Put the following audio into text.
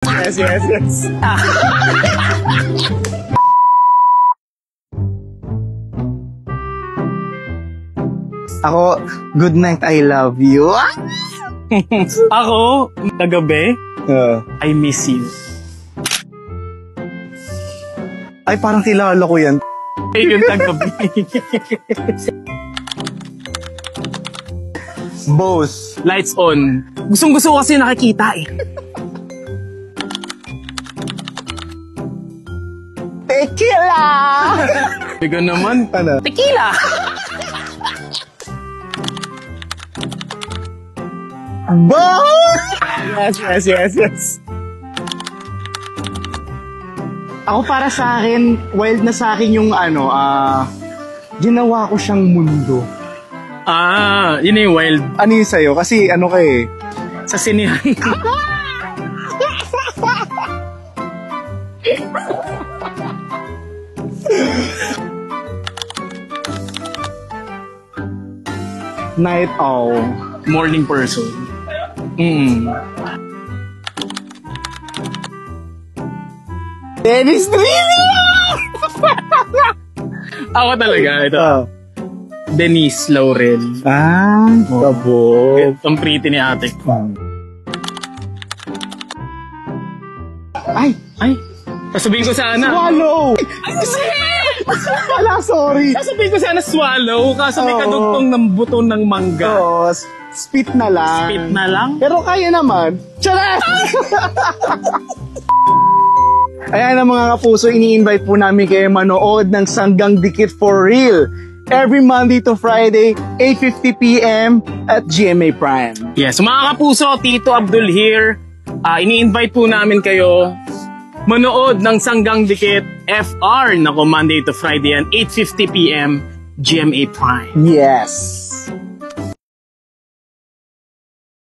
Yes, yes, yes. Ako, good night, I love you. Ako, kagabi, I miss you. Ay, parang kilala ko yan. Ay, yung kagabi. Boss. Lights on. Gustong-gusto ko kasi nakikita eh. Tequila! Biga naman. Ano? Tequila! Boss! Yes, yes, yes, yes. Ako para sa akin, wild na sa akin yung ginawa ko siyang mundo. Ah, yun yung wild. Ano yun sa'yo? Kasi ano ka eh. Sa sinihan. Night owl. Morning person. Dennis Trillia! Ako talaga, ito. Denise Laurel. Babo. Ang pretty ni ate. Ay! Sasabihin ko sana. Swallow! Ay, kasi! Wala, sorry. Sasabihin ko sana swallow, kaso may kadugtong ng buto ng mangga. Oo, spit na lang. Spit na lang? Pero kaya naman. Charas! Ayan ang mga kapuso, ini-invite po namin kayo manood ng Sanggang Dikit for Real. Every Monday to Friday, 8:50 p.m. at GMA Prime. Yes, mga kapuso, Tito Abdul here. Ini-invite po namin kayo manood ng Sanggang Dikit FR na Monday to Friday at 8:50 p.m. GMA Prime. Yes.